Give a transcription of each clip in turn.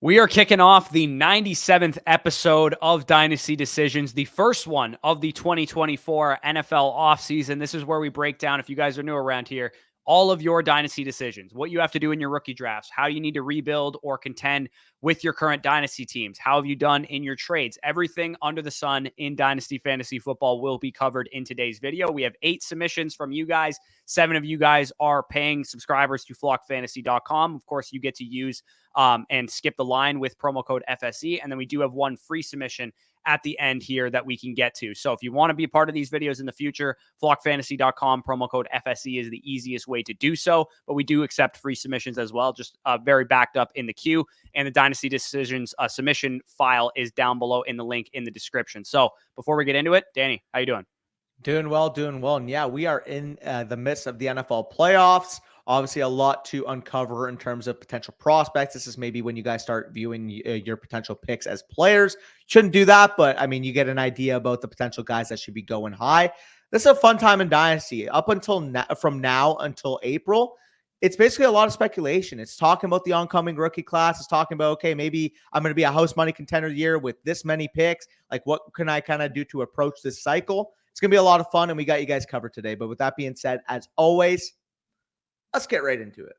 We are kicking off the 97th episode of Dynasty Decisions, the first one of the 2024 NFL offseason. This is where we break down, if you guys are new around here, all of your Dynasty decisions, what you have to do in your rookie drafts, how you need to rebuild or contend with your current Dynasty teams, how have you done in your trades. Everything under the sun in Dynasty Fantasy Football will be covered in today's video. We have 8 submissions from you guys. 7 of you guys are paying subscribers to flockfantasy.com. Of course, you get to use and skip the line with promo code FSE. And then we do have one free submission at the end here that we can get to. So if you want to be a part of these videos in the future, flockfantasy.com, promo code FSE is the easiest way to do so. But we do accept free submissions as well, just very backed up in the queue. And the Dynasty Decisions submission file is down below in the link in the description. So before we get into it, Danny, how you doing? Doing well. And yeah, we are in the midst of the NFL playoffs. Obviously, a lot to uncover in terms of potential prospects. This is maybe when you guys start viewing your potential picks as players. Shouldn't do that, but I mean, you get an idea about the potential guys that should be going high. This is a fun time in Dynasty. Up until from now until April, it's basically a lot of speculation. It's talking about the oncoming rookie class. It's talking about, okay, maybe I'm going to be a house money contender year with this many picks. Like, what can I kind of do to approach this cycle? It's going to be a lot of fun, and we got you guys covered today. But with that being said, as always, let's get right into it.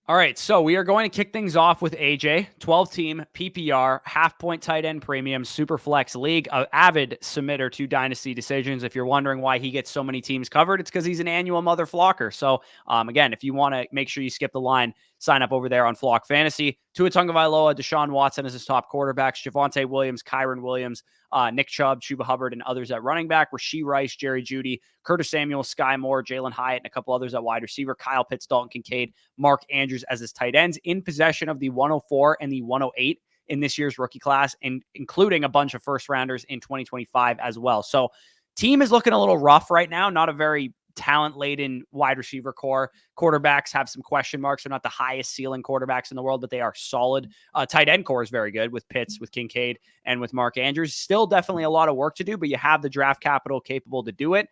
All right, so we are going to kick things off with AJ, 12-team PPR, half-point tight end premium, super flex league, an avid submitter to Dynasty Decisions. If you're wondering why he gets so many teams covered, it's because he's an annual mother flocker. So, again, if you want to make sure you skip the line, sign up over there on Flock Fantasy. Tua Tagovailoa, Deshaun Watson as his top quarterbacks, Javonte Williams, Kyron Williams, Nick Chubb, Chuba Hubbard, and others at running back, Rashee Rice, Jerry Jeudy, Curtis Samuel, Sky Moore, Jalen Hyatt, and a couple others at wide receiver, Kyle Pitts, Dalton Kincaid, Mark Andrews as his tight ends, in possession of the 104 and the 108 in this year's rookie class, and including a bunch of first rounders in 2025 as well. So team is looking a little rough right now, not a very talent-laden wide receiver core. Quarterbacks have some question marks. They're not the highest ceiling quarterbacks in the world, but they are solid. Tight end core is very good with Pitts, with Kincaid, and with Mark Andrews. Still definitely a lot of work to do, but you have the draft capital capable to do it.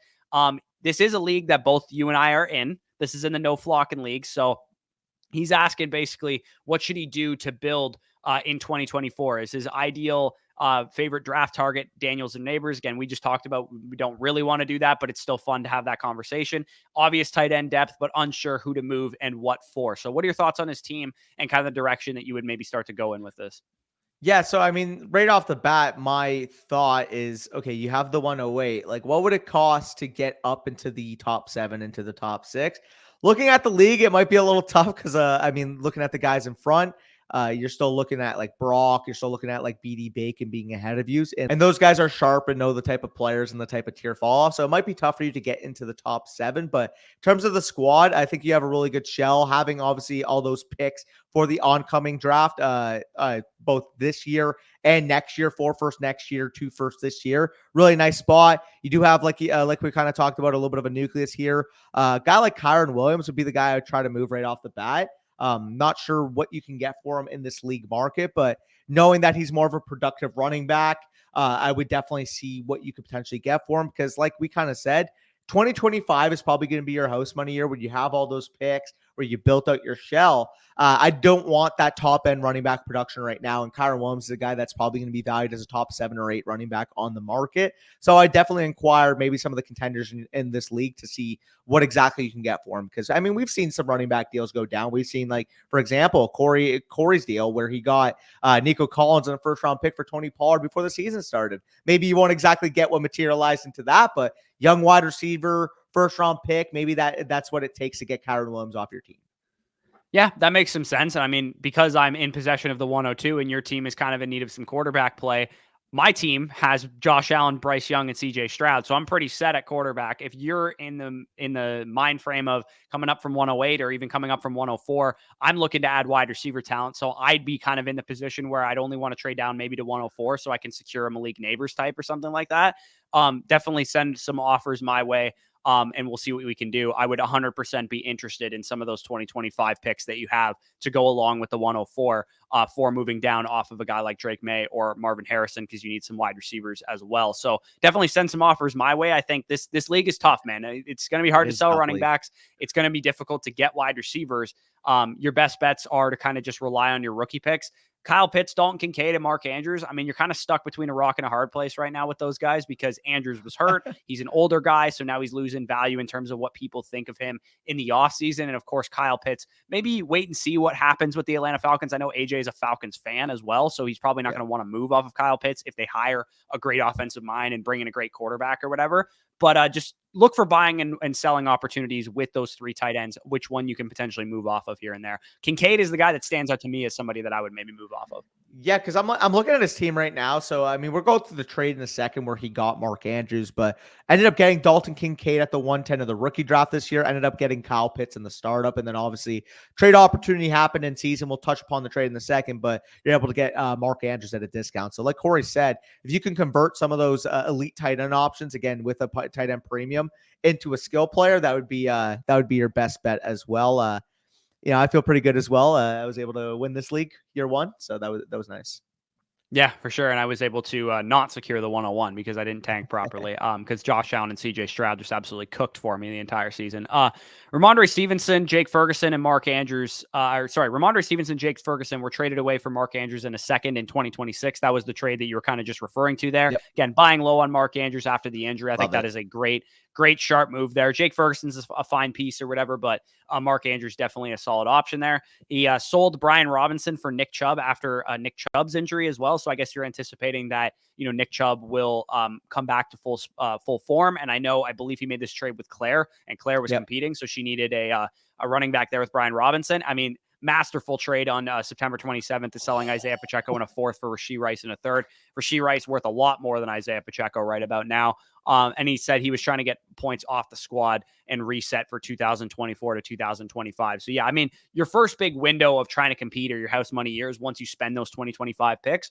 This is a league that both you and I are in. This is in the no flocking league. So he's asking basically, what should he do to build in 2024? Is his ideal favorite draft target Daniels and Neighbors? Again, we just talked about we don't really want to do that, but it's still fun to have that conversation. Obvious tight end depth, but unsure who to move and what for. So what are your thoughts on his team and kind of the direction that you would maybe start to go in with this? Yeah, so I mean, right off the bat, my thought is, okay, you have the 108. Like, what would it cost to get up into the top 7, into the top 6? Looking at the league, it might be a little tough because, I mean, looking at the guys in front, you're still looking at like Brock, you're still looking at like BD Bacon being ahead of you. And those guys are sharp and know the type of players and the type of tier fall off. So it might be tough for you to get into the top 7. But in terms of the squad, I think you have a really good shell, having obviously all those picks for the oncoming draft, both this year and next year, 4 first next year, 2 first this year. Really nice spot. You do have like we kind of talked about, a little bit of a nucleus here. A guy like Kyron Williams would be the guy I would try to move right off the bat. Not sure what you can get for him in this league market, but knowing that he's more of a productive running back, I would definitely see what you could potentially get for him, because like we kind of said, 2025 is probably going to be your house money year, where you have all those picks, where you built out your shell. I don't want that top end running back production right now. And Kyron Williams is a guy that's probably going to be valued as a top 7 or 8 running back on the market. So I definitely inquire maybe some of the contenders in this league to see what exactly you can get for him. Because I mean, we've seen some running back deals go down. We've seen, like, for example, Corey's deal where he got Nico Collins and a first round pick for Tony Pollard before the season started. Maybe you won't exactly get what materialized into that, but young wide receiver, first round pick, maybe that's what it takes to get Kyron Williams off your team. Yeah, that makes some sense. I mean, because I'm in possession of the 102 and your team is kind of in need of some quarterback play, my team has Josh Allen, Bryce Young, and CJ Stroud. So I'm pretty set at quarterback. If you're in the mind frame of coming up from 108 or even coming up from 104, I'm looking to add wide receiver talent. So I'd be kind of in the position where I'd only want to trade down maybe to 104 so I can secure a Malik Neighbors type or something like that. Definitely send some offers my way And we'll see what we can do. I would 100% be interested in some of those 2025 picks that you have to go along with the 104 for moving down off of a guy like Drake May or Marvin Harrison, because you need some wide receivers as well. So definitely send some offers my way. I think this league is tough, man. It's going to be hard to sell running backs. It's going to be difficult to get wide receivers. Your best bets are to kind of just rely on your rookie picks. Kyle Pitts, Dalton Kincaid, and Mark Andrews. I mean, you're kind of stuck between a rock and a hard place right now with those guys because Andrews was hurt. He's an older guy, so now he's losing value in terms of what people think of him in the offseason. And of course, Kyle Pitts, maybe wait and see what happens with the Atlanta Falcons. I know AJ is a Falcons fan as well, so he's probably not going to want to move off of Kyle Pitts if they hire a great offensive mind and bring in a great quarterback or whatever. But just look for buying and selling opportunities with those 3 tight ends, which one you can potentially move off of here and there. Kincaid is the guy that stands out to me as somebody that I would maybe move off of. Yeah, because I'm looking at his team right now. So, I mean, we're going through the trade in a second where he got Mark Andrews, but ended up getting Dalton Kincaid at the 110 of the rookie draft this year, ended up getting Kyle Pitts in the startup. And then obviously trade opportunity happened in season. We'll touch upon the trade in a second, but you're able to get Mark Andrews at a discount. So like Corey said, if you can convert some of those elite tight end options, again, with a tight end premium into a skill player, that would be your best bet as well. I feel pretty good as well. I was able to win this league year 1, so that was nice. Yeah, for sure. And I was able to not secure the 101 because I didn't tank properly. Because Josh Allen and CJ Stroud just absolutely cooked for me the entire season. Ramondre Stevenson, Jake Ferguson, and Mark Andrews. Ramondre Stevenson, Jake Ferguson were traded away for Mark Andrews in a second in 2026. That was the trade that you were kind of just referring to there. Yep. Again, buying low on Mark Andrews after the injury. I think that is a great sharp move there. Jake Ferguson's a fine piece or whatever, but Mark Andrews definitely a solid option there. He sold Brian Robinson for Nick Chubb after Nick Chubb's injury as well. So I guess you're anticipating that, Nick Chubb will come back to full form. And I believe he made this trade with Claire, and Claire was competing. So she needed a running back there with Brian Robinson. I mean, masterful trade on September 27th is selling Isaiah Pacheco in a 4th for Rashee Rice in a 3rd. Rashee Rice worth a lot more than Isaiah Pacheco right about now. And he said he was trying to get points off the squad and reset for 2024 to 2025. So yeah, I mean, your first big window of trying to compete or your house money years once you spend those 2025 picks.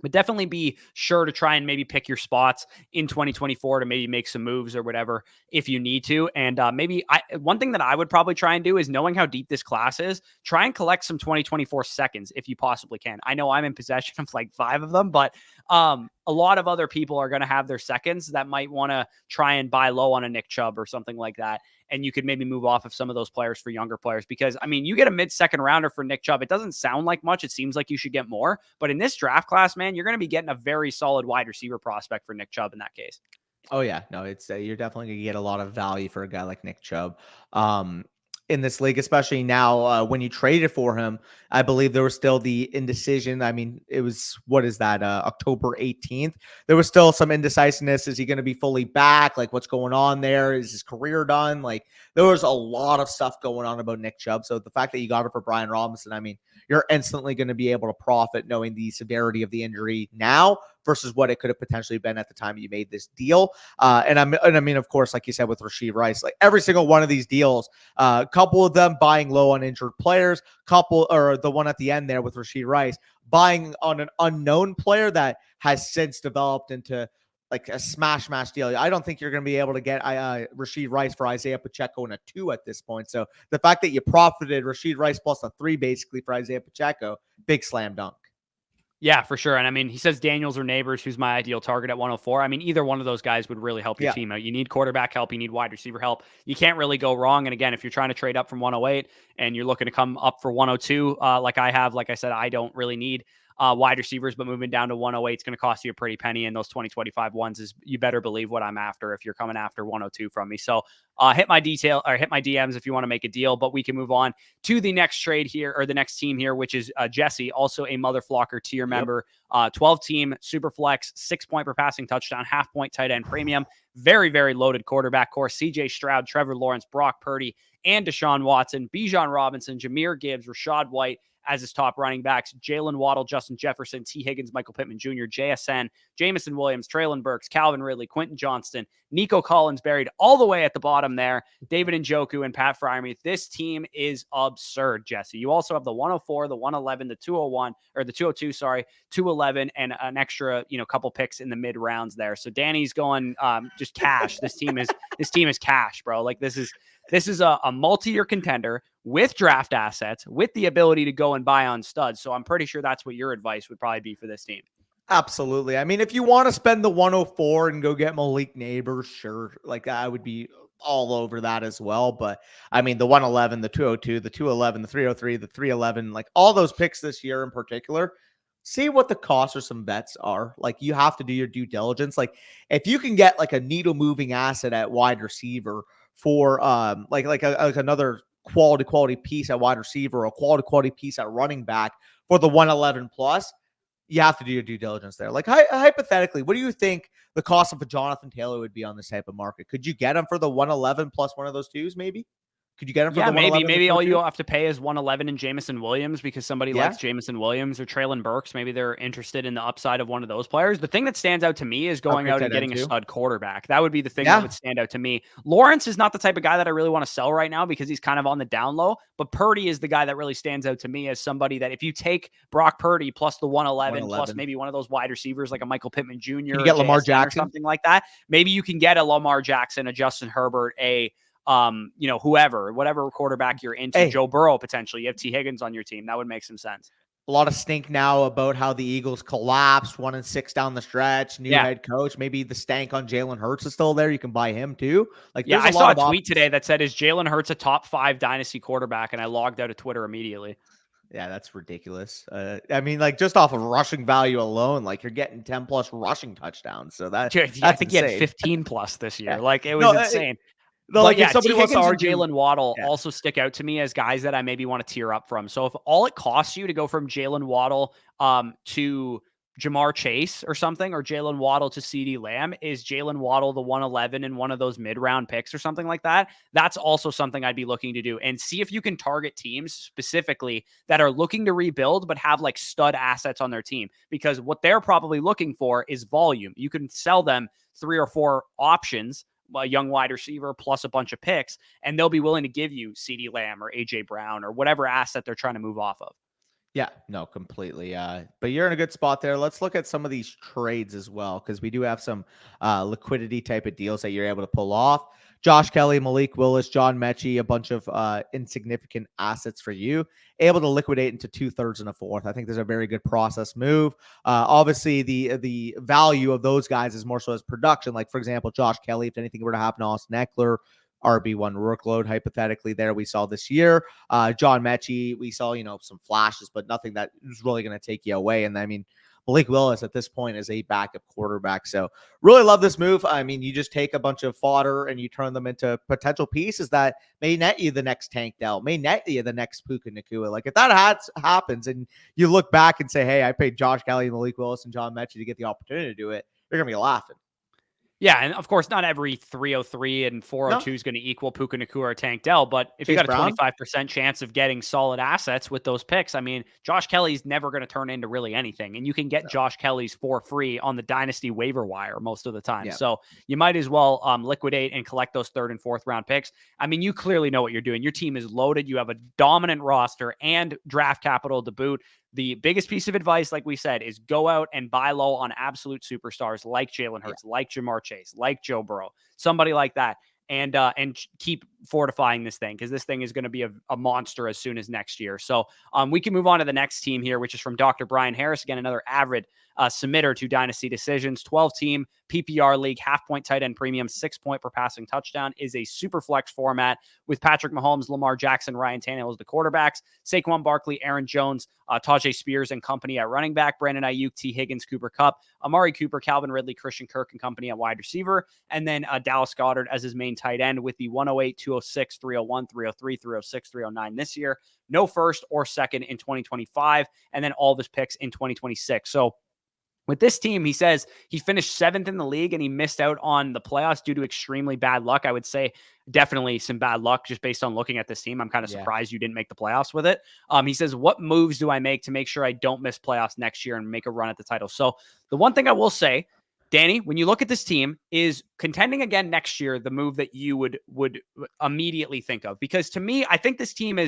But definitely be sure to try and maybe pick your spots in 2024 to maybe make some moves or whatever if you need to. And one thing that I would probably try and do is, knowing how deep this class is, try and collect some 2024 seconds if you possibly can. I know I'm in possession of like 5 of them, but a lot of other people are going to have their seconds that might want to try and buy low on a Nick Chubb or something like that. And you could maybe move off of some of those players for younger players, because I mean, you get a mid-second rounder for Nick Chubb. It doesn't sound like much. It seems like you should get more, but in this draft class, man, you're going to be getting a very solid wide receiver prospect for Nick Chubb in that case. Oh yeah, no, it's you're definitely going to get a lot of value for a guy like Nick Chubb. In this league, especially now, when you traded for him, I believe there was still the indecision. I mean, it was, what is that, October 18th? There was still some indecisiveness. Is he going to be fully back? Like, what's going on there? Is his career done? Like, there was a lot of stuff going on about Nick Chubb. So the fact that you got it for Brian Robinson, I mean, you're instantly going to be able to profit knowing the severity of the injury now versus what it could have potentially been at the time you made this deal. And I mean, of course, like you said with Rashee Rice, like every single one of these deals, a couple of them buying low on injured players, or the one at the end there with Rashee Rice, buying on an unknown player that has since developed into like a smash deal. I don't think you're going to be able to get Rashee Rice for Isaiah Pacheco in a 2 at this point. So the fact that you profited Rashee Rice plus a 3 basically for Isaiah Pacheco, big slam dunk. Yeah, for sure. And I mean, he says Daniels or Neighbors, who's my ideal target at 104. I mean, either one of those guys would really help your team out. You need quarterback help. You need wide receiver help. You can't really go wrong. And again, if you're trying to trade up from 108 and you're looking to come up for 102, like I said, I don't really need wide receivers, but moving down to 108 is going to cost you a pretty penny. And those 2025 ones is, you better believe, what I'm after if you're coming after 102 from me. So hit my DMs if you want to make a deal, but we can move on to the next trade here, or the next team here, which is Jesse, also a Mother Flocker tier member, 12 team super flex, 6 point per passing touchdown, half point tight end premium, very, very loaded quarterback core. CJ Stroud, Trevor Lawrence, Brock Purdy, and Deshaun Watson, Bijan Robinson, Jahmyr Gibbs, Rashad White, as his top running backs. Jalen Waddle, Justin Jefferson, T. Higgins, Michael Pittman Jr., JSN, Jamison Williams, Traylon Burks, Calvin Ridley, Quentin Johnston, Nico Collins buried all the way at the bottom there, David Njoku, and Pat Freiermuth. This team is absurd, Jesse. You also have the 104, the 111, the 201, or the 202, sorry, 211, and an extra, couple picks in the mid rounds there. So Danny's going just cash. This team is cash, bro. Like this is a multi-year contender with draft assets, with the ability to go and buy on studs. So I'm pretty sure that's what your advice would probably be for this team. Absolutely. I mean, if you want to spend the 104 and go get Malik Neighbors, sure. Like I would be all over that as well. But I mean, the 111, the 202, the 211, the 303, the 311, like all those picks this year in particular, see what the costs or some bets are. Like you have to do your due diligence. Like if you can get like a needle moving asset at wide receiver for like another quality piece at wide receiver, or a quality piece at running back for the 111 plus, you have to do your due diligence there. Like hypothetically, what do you think the cost of a Jonathan Taylor would be on this type of market? Could you get him for the 111 plus one of those twos? Maybe. Could you get him for the 111? Maybe all you have to pay is 111 and Jamison Williams because somebody likes Jamison Williams, or Traylon Burks. Maybe they're interested in the upside of one of those players. The thing that stands out to me is going out and getting a stud quarterback. That would be the thing that would stand out to me. Lawrence is not the type of guy that I really want to sell right now because he's kind of on the down low, but Purdy is the guy that really stands out to me as somebody that if you take Brock Purdy plus the 111 plus maybe one of those wide receivers like a Michael Pittman Jr. You get Lamar Jackson or something like that. Maybe you can get a Lamar Jackson, a Justin Herbert, whatever quarterback you're into, Joe Burrow potentially. You have T. Higgins on your team. That would make some sense. A lot of stink now about how the Eagles collapsed 1-6 down the stretch. New head coach. Maybe the stank on Jalen Hurts is still there. You can buy him too. Like, I saw a tweet today that said, "Is Jalen Hurts a top 5 dynasty quarterback?" And I logged out of Twitter immediately. Yeah, that's ridiculous. I mean, like just off of rushing value alone, like you're getting 10 plus rushing touchdowns. So I think insane. He had 15 plus this year. Like it was insane. No, like if somebody wants to argue, Jalen Waddle also stick out to me as guys that I maybe want to tier up from. So if all it costs you to go from Jalen Waddle to Jamar Chase or something, or Jalen Waddle to CeeDee Lamb, is Jalen Waddle the 111 and one of those mid-round picks or something like that, that's also something I'd be looking to do. And see if you can target teams specifically that are looking to rebuild but have like stud assets on their team, because what they're probably looking for is volume. You can sell them 3 or 4 options, a young wide receiver plus a bunch of picks, and they'll be willing to give you CeeDee Lamb or AJ Brown or whatever asset they're trying to move off of. Yeah, no, completely. But you're in a good spot there. Let's look at some of these trades as well, because we do have some liquidity type of deals that you're able to pull off. Josh Kelly, Malik Willis, John Mechie, a bunch of insignificant assets for you, able to liquidate into 2/3 and a 1/4. I think there's a very good process move. Obviously, the value of those guys is more so as production. Like, for example, Josh Kelly, if anything were to happen to Austin Eckler, RB1 workload, hypothetically, there we saw this year. John Mechie, we saw, some flashes, but nothing that is really going to take you away. And I mean, Malik Willis at this point is a backup quarterback. So really love this move. I mean, you just take a bunch of fodder and you turn them into potential pieces that may net you the next Tank Dell, may net you the next Puka Nacua. Like if that happens and you look back and say, hey, I paid Josh Kelly, Malik Willis, and John Mechie to get the opportunity to do it, you're going to be laughing. Yeah, and of course, not every 303 and 402 is going to equal Puka Nacua or Tank Dell, but if you got a 25% chance of getting solid assets with those picks, I mean, Josh Kelly's never going to turn into really anything, and you can get Josh Kelly's for free on the Dynasty waiver wire most of the time. Yeah. So you might as well liquidate and collect those 3rd and 4th round picks. I mean, you clearly know what you're doing. Your team is loaded. You have a dominant roster and draft capital to boot. The biggest piece of advice, like we said, is go out and buy low on absolute superstars like Jalen Hurts, like Jamar Chase, like Joe Burrow, somebody like that, and keep fortifying this thing, because this thing is going to be a monster as soon as next year. So we can move on to the next team here, which is from Dr. Brian Harris. Again, another avid submitter to Dynasty Decisions. 12-team PPR league, half-point tight end premium, 6 point per passing touchdown, is a super flex format with Patrick Mahomes, Lamar Jackson, Ryan Tannehill as the quarterbacks, Saquon Barkley, Aaron Jones, Tajay Spears and company at running back, Brandon Ayuk, T. Higgins, Cooper Kupp, Amari Cooper, Calvin Ridley, Christian Kirk and company at wide receiver, and then Dallas Goedert as his main tight end with the 108, 206, 301, 303, 306, 309 this year. No first or second in 2025, and then all of his picks in 2026. So With this team, he says he finished 7th in the league and he missed out on the playoffs due to extremely bad luck. I would say definitely some bad luck just based on looking at this team. I'm kind of Yeah. surprised you didn't make the playoffs with it. He says, what moves do I make to make sure I don't miss playoffs next year and make a run at the title? So the one thing I will say, Danny, when you look at this team, is contending again next year the move that you would immediately think of? Because to me, I think this team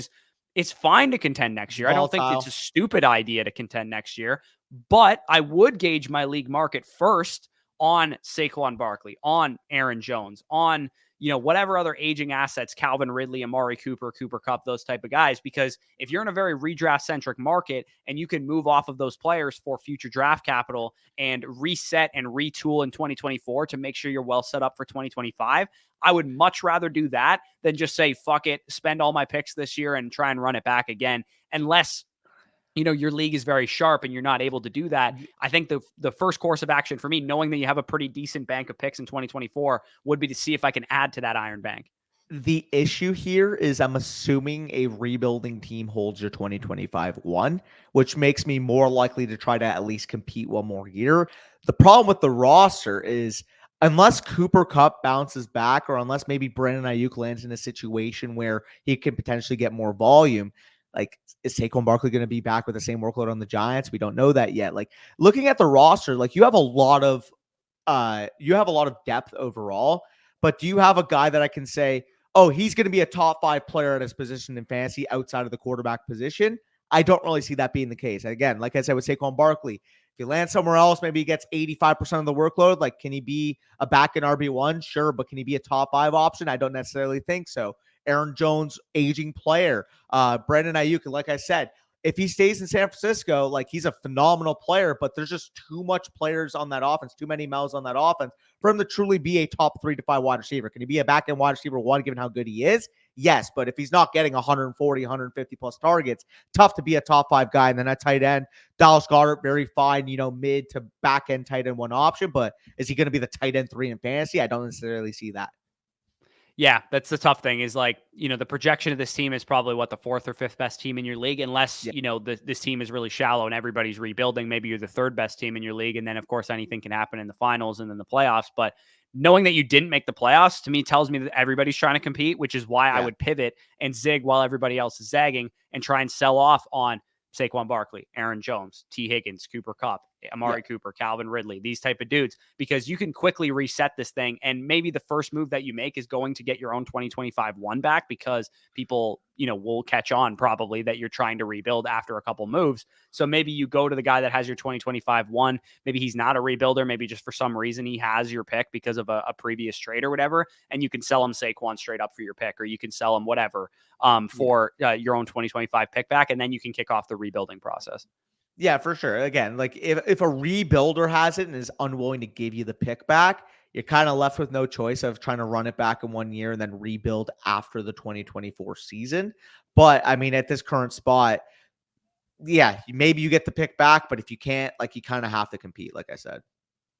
it's fine to contend next year. I don't think it's a stupid idea to contend next year, but I would gauge my league market first on Saquon Barkley, on Aaron Jones, on whatever other aging assets, Calvin Ridley, Amari Cooper, Cooper Kupp, those type of guys. Because if you're in a very redraft centric market and you can move off of those players for future draft capital and reset and retool in 2024 to make sure you're well set up for 2025, I would much rather do that than just say, fuck it, spend all my picks this year and try and run it back again. Unless your league is very sharp and you're not able to do that. I think the first course of action for me, knowing that you have a pretty decent bank of picks in 2024, would be to see if I can add to that iron bank. The issue here is I'm assuming a rebuilding team holds your 2025 one, which makes me more likely to try to at least compete one more year. The problem with the roster is unless Cooper Kupp bounces back, or unless maybe Brandon Ayuk lands in a situation where he can potentially get more volume, like, is Saquon Barkley going to be back with the same workload on the Giants? We don't know that yet. Like, looking at the roster, like, you have a lot of depth overall, but do you have a guy that I can say, oh, he's going to be a top 5 player at his position in fantasy outside of the quarterback position? I don't really see that being the case. Again, like I said with Saquon Barkley, if he lands somewhere else, maybe he gets 85% of the workload. Like, can he be a back in RB1? Sure, but can he be a top 5 option? I don't necessarily think so. Aaron Jones, aging player. Brandon Ayuk, like I said, if he stays in San Francisco, like, he's a phenomenal player, but there's just too much players on that offense, too many mouths on that offense for him to truly be a top 3 to 5 wide receiver. Can he be a back end wide receiver one, given how good he is? Yes, but if he's not getting 140, 150 plus targets, tough to be a top 5 guy. And then at tight end, Dallas Goedert, very fine, mid to back end tight end one option, but is he going to be the tight end 3 in fantasy? I don't necessarily see that. Yeah, that's the tough thing is, like, the projection of this team is probably what, the 4th or 5th best team in your league, unless, this team is really shallow and everybody's rebuilding. Maybe you're the 3rd best team in your league. And then, of course, anything can happen in the finals and then the playoffs. But knowing that you didn't make the playoffs, to me, tells me that everybody's trying to compete, which is why I would pivot and zig while everybody else is zagging and try and sell off on Saquon Barkley, Aaron Jones, T. Higgins, Cooper Kupp, Amari Cooper, Calvin Ridley, these type of dudes, because you can quickly reset this thing. And maybe the first move that you make is going to get your own 2025 one back, because people, will catch on probably that you're trying to rebuild after a couple moves. So maybe you go to the guy that has your 2025 one. Maybe he's not a rebuilder. Maybe just for some reason he has your pick because of a previous trade or whatever. And you can sell him Saquon straight up for your pick, or you can sell him whatever for your own 2025 pick back. And then you can kick off the rebuilding process. Yeah, for sure. Again, like, if a rebuilder has it and is unwilling to give you the pick back, you're kind of left with no choice of trying to run it back in 1 year and then rebuild after the 2024 season. But I mean, at this current spot, yeah, maybe you get the pick back, but if you can't, like, you kind of have to compete, like I said.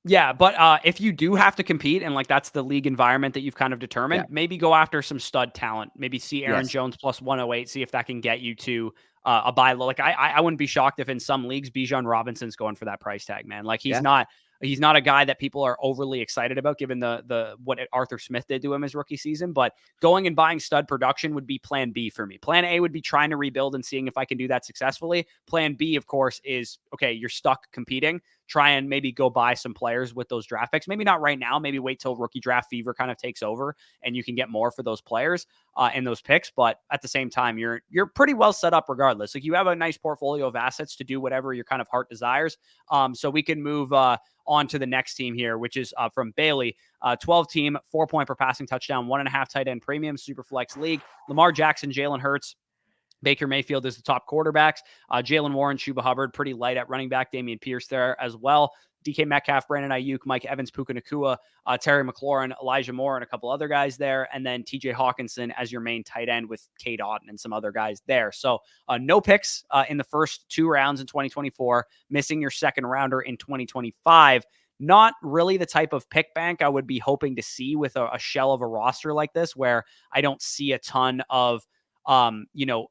Yeah, but if you do have to compete, and like that's the league environment that you've kind of determined, maybe go after some stud talent. Maybe see Aaron Jones plus 108, see if that can get you to a buy low. Like, I wouldn't be shocked if in some leagues Bijan Robinson's going for that price tag, man. Like, he's not a guy that people are overly excited about given the what Arthur Smith did to him his rookie season. But going and buying stud production would be plan B for me. Plan A would be trying to rebuild and seeing if I can do that successfully. Plan B, of course, is, okay, you're stuck competing. Try and maybe go buy some players with those draft picks. Maybe not right now. Maybe wait till rookie draft fever kind of takes over and you can get more for those players and those picks. But at the same time, you're pretty well set up regardless. Like, you have a nice portfolio of assets to do whatever your kind of heart desires. So we can move on to the next team here, which is from Bailey. 12 team, 4 point per passing touchdown, 1.5 tight end premium, super flex league. Lamar Jackson, Jalen Hurts, Baker Mayfield is the top quarterbacks. Jalen Warren, Chuba Hubbard, pretty light at running back. Damian Pierce there as well. DK Metcalf, Brandon Ayuk, Mike Evans, Puka Nacua, Terry McLaurin, Elijah Moore, and a couple other guys there. And then TJ Hawkinson as your main tight end with Cade Otton and some other guys there. So no picks in the first 2 rounds in 2024, missing your second rounder in 2025. Not really the type of pick bank I would be hoping to see with a shell of a roster like this, where I don't see a ton of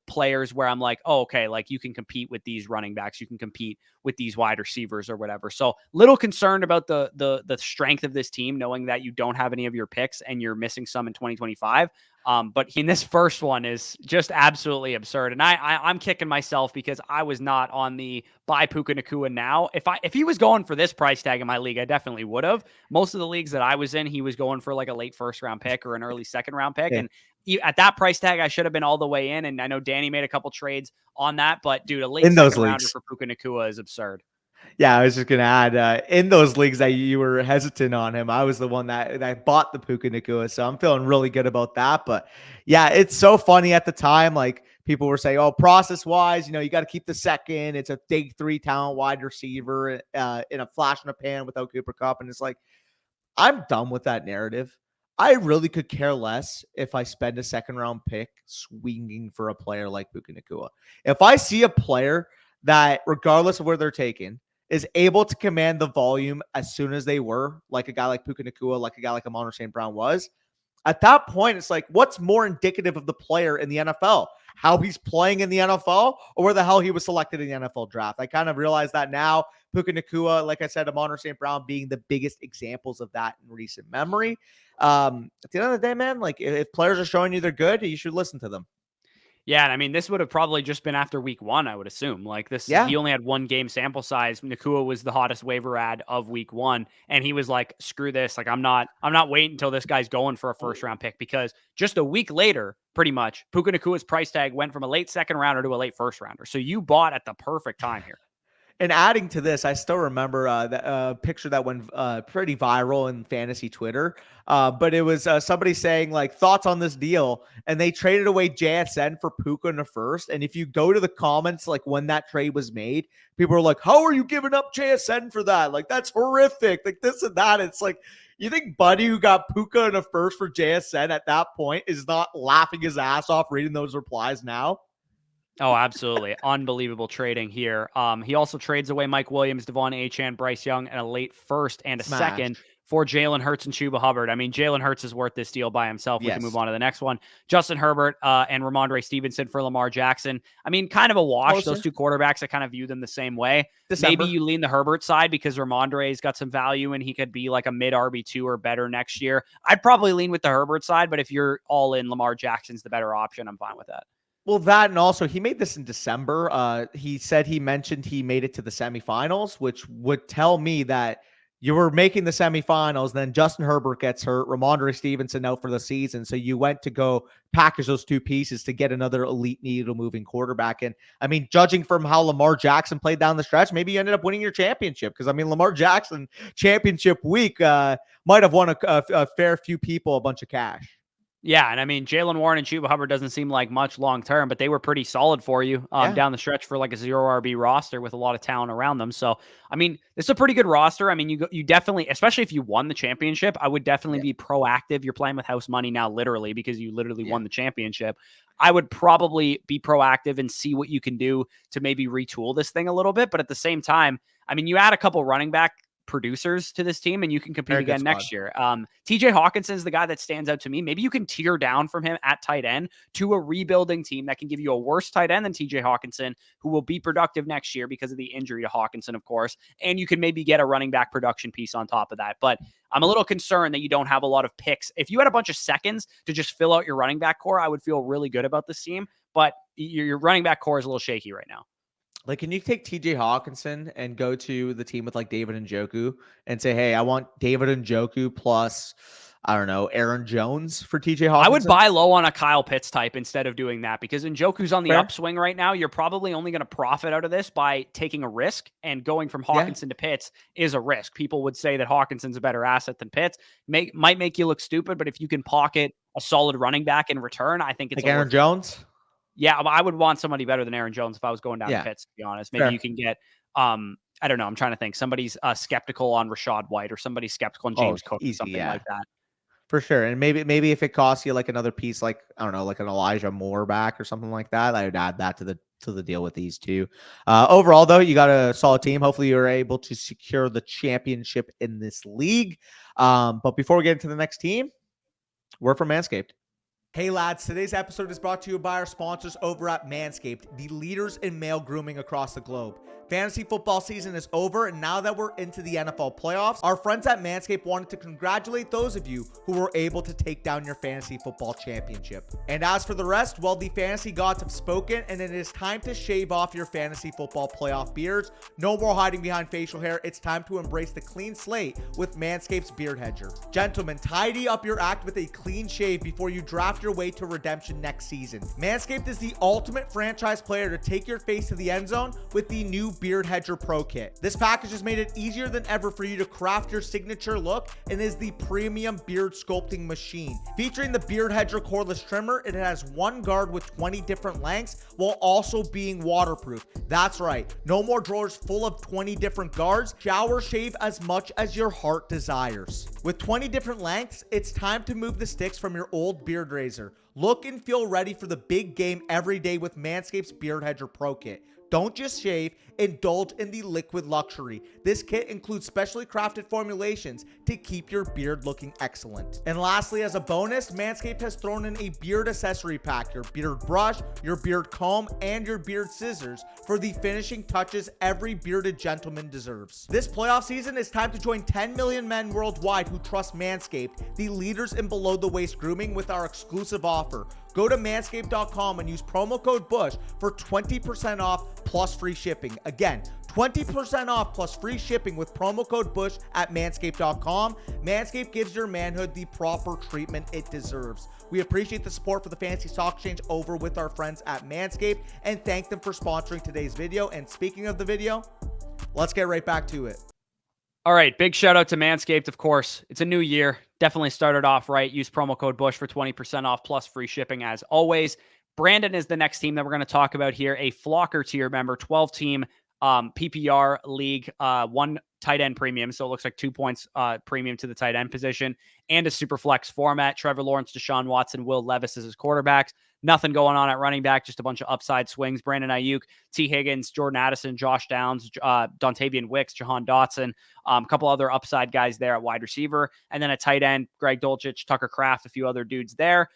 players where I'm like, oh, okay, like, you can compete with these running backs. You can compete with these wide receivers or whatever. So little concerned about the strength of this team, knowing that you don't have any of your picks and you're missing some in 2025. But in this first one is just absolutely absurd. And I'm kicking myself because I was not on the buy Puka Nacua now. If he was going for this price tag in my league, I definitely would have. Most of the leagues that I was in, he was going for like a late first round pick or an early second round pick. Yeah. And at that price tag, I should have been all the way in. And I know Danny made a couple trades on that, but dude, a late second rounder for Puka Nacua is absurd. Yeah, I was just gonna add in those leagues that you were hesitant on him, I was the one that bought the Puka Nacua, so I'm feeling really good about that. But yeah, it's so funny at the time. Like people were saying, "Oh, process wise, you got to keep the second. It's a big 3 talent wide receiver in a flash in a pan without Cooper Kupp," and it's like I'm done with that narrative. I really could care less if I spend a second round pick swinging for a player like Puka Nacua. If I see a player that, regardless of where they're taken, is able to command the volume as soon as they were, like a guy like Puka Nacua, like a guy like Amon St. Brown was, at that point, it's like, what's more indicative of the player in the NFL? How he's playing in the NFL or where the hell he was selected in the NFL draft? I kind of realize that now. Puka Nacua, like I said, Amon St. Brown being the biggest examples of that in recent memory. At the end of the day, man, like if players are showing you they're good, you should listen to them. Yeah, and I mean, this would have probably just been after week 1, I would assume. Like this, Yeah. He only had 1 game sample size. Nacua was the hottest waiver ad of week 1, and he was like, "Screw this! Like I'm not waiting until this guy's going for a first round pick," because just a week later, pretty much, Puka Nacua's price tag went from a late second rounder to a late first rounder. So you bought at the perfect time here. And adding to this, I still remember the picture that went pretty viral in fantasy Twitter. But it was somebody saying like thoughts on this deal, and they traded away JSN for Puka in the first. And if you go to the comments, like when that trade was made, people are like, "How are you giving up JSN for that? Like that's horrific. Like this and that." It's like, you think Buddy, who got Puka in the first for JSN at that point, is not laughing his ass off reading those replies now? Oh, absolutely. Unbelievable trading here. He also trades away Mike Williams, Devon Achane, Bryce Young, and a late first and a second for Jalen Hurts and Chuba Hubbard. I mean, Jalen Hurts is worth this deal by himself. We can move on to the next one. Justin Herbert and Ramondre Stevenson for Lamar Jackson. I mean, kind of a wash. Closer. Those 2 quarterbacks, I kind of view them the same way. Maybe you lean the Herbert side because Ramondre's got some value and he could be like a mid RB2 or better next year. I'd probably lean with the Herbert side, but if you're all in, Lamar Jackson's the better option. I'm fine with that. Well, that, and also he made this in December. He said he mentioned he made it to the semifinals, which would tell me that you were making the semifinals. Then Justin Herbert gets hurt, Ramondre Stevenson out for the season. So you went to go package those 2 pieces to get another elite needle moving quarterback. And I mean, judging from how Lamar Jackson played down the stretch, maybe you ended up winning your championship. Because I mean, Lamar Jackson championship week might have won a fair few people a bunch of cash. Yeah, and I mean, Jalen Warren and Chuba Hubbard doesn't seem like much long term, but they were pretty solid for you down the stretch for like a 0 RB roster with a lot of talent around them. So, I mean, it's a pretty good roster. I mean, you definitely, especially if you won the championship, I would definitely be proactive. You're playing with house money now, literally, because you literally won the championship. I would probably be proactive and see what you can do to maybe retool this thing a little bit. But at the same time, I mean, you add a couple running back producers to this team and you can compete again next year. TJ Hawkinson is the guy that stands out to me. Maybe you can tear down from him at tight end to a rebuilding team that can give you a worse tight end than TJ Hawkinson, who will be productive next year because of the injury to Hawkinson, of course. And you can maybe get a running back production piece on top of that. But I'm a little concerned that you don't have a lot of picks. If you had a bunch of seconds to just fill out your running back core, I would feel really good about this team. But your running back core is a little shaky right now. Like, can you take TJ Hawkinson and go to the team with like David Njoku and say, "Hey, I want David Njoku plus, I don't know, Aaron Jones for TJ Hawkinson"? I would buy low on a Kyle Pitts type instead of doing that because Njoku's on the upswing right now. You're probably only going to profit out of this by taking a risk, and going from Hawkinson to Pitts is a risk. People would say that Hawkinson's a better asset than Pitts. Might make you look stupid, but if you can pocket a solid running back in return, I think it's like Aaron Jones. Yeah, I would want somebody better than Aaron Jones if I was going down to Pitts, to be honest. Maybe you can get, I don't know. I'm trying to think. Somebody's skeptical on Rashad White or somebody's skeptical on James Cook or something like that. For sure. And maybe if it costs you like another piece, like, I don't know, like an Elijah Moore back or something like that, I would add that to the deal with these two. Overall, though, you got a solid team. Hopefully you're able to secure the championship in this league. But before we get into the next team, we're from Manscaped. Hey lads, today's episode is brought to you by our sponsors over at Manscaped, the leaders in male grooming across the globe. Fantasy football season is over, and now that we're into the NFL playoffs, our friends at Manscaped wanted to congratulate those of you who were able to take down your fantasy football championship. And as for the rest, well, the fantasy gods have spoken, and it is time to shave off your fantasy football playoff beards. No more hiding behind facial hair. It's time to embrace the clean slate with Manscaped's Beard Hedger. Gentlemen, tidy up your act with a clean shave before you draft your way to redemption next season. Manscaped is the ultimate franchise player to take your face to the end zone with the new Beard Hedger Pro Kit. This package has made it easier than ever for you to craft your signature look and is the premium beard sculpting machine. Featuring the Beard Hedger cordless trimmer, it has one guard with 20 different lengths while also being waterproof. That's right, no more drawers full of 20 different guards. Shower shave as much as your heart desires. With 20 different lengths, it's time to move the sticks from your old beard razor. Look and feel ready for the big game every day with Manscaped's Beard Hedger Pro Kit. Don't just shave, indulge in the liquid luxury. This kit includes specially crafted formulations to keep your beard looking excellent. And lastly, as a bonus, Manscaped has thrown in a beard accessory pack, your beard brush, your beard comb, and your beard scissors for the finishing touches every bearded gentleman deserves. This playoff season, it's time to join 10 million men worldwide who trust Manscaped, the leaders in below the waist grooming, with our exclusive offer. Go to manscaped.com and use promo code BUSH for 20% off plus free shipping. Again, 20% off plus free shipping with promo code BUSH at manscaped.com. Manscaped gives your manhood the proper treatment it deserves. We appreciate the support for the Fantasy Stock Exchange over with our friends at Manscaped and thank them for sponsoring today's video. And speaking of the video, let's get right back to it. All right, big shout out to Manscaped, of course. It's a new year. Definitely started off right. Use promo code BUSH for 20% off plus free shipping as always. Brandon is the next team that we're going to talk about here. A Flocker tier member, 12-team PPR league, one tight end premium. So it looks like 2 points premium to the tight end position and a super flex format. Trevor Lawrence, Deshaun Watson, Will Levis as his quarterbacks. Nothing going on at running back, just a bunch of upside swings. Brandon Ayuk, T. Higgins, Jordan Addison, Josh Downs, Dontavian Wicks, Jahan Dotson, a couple other upside guys there at wide receiver, and then a tight end, Greg Dulcich, Tucker Kraft, a few other dudes there.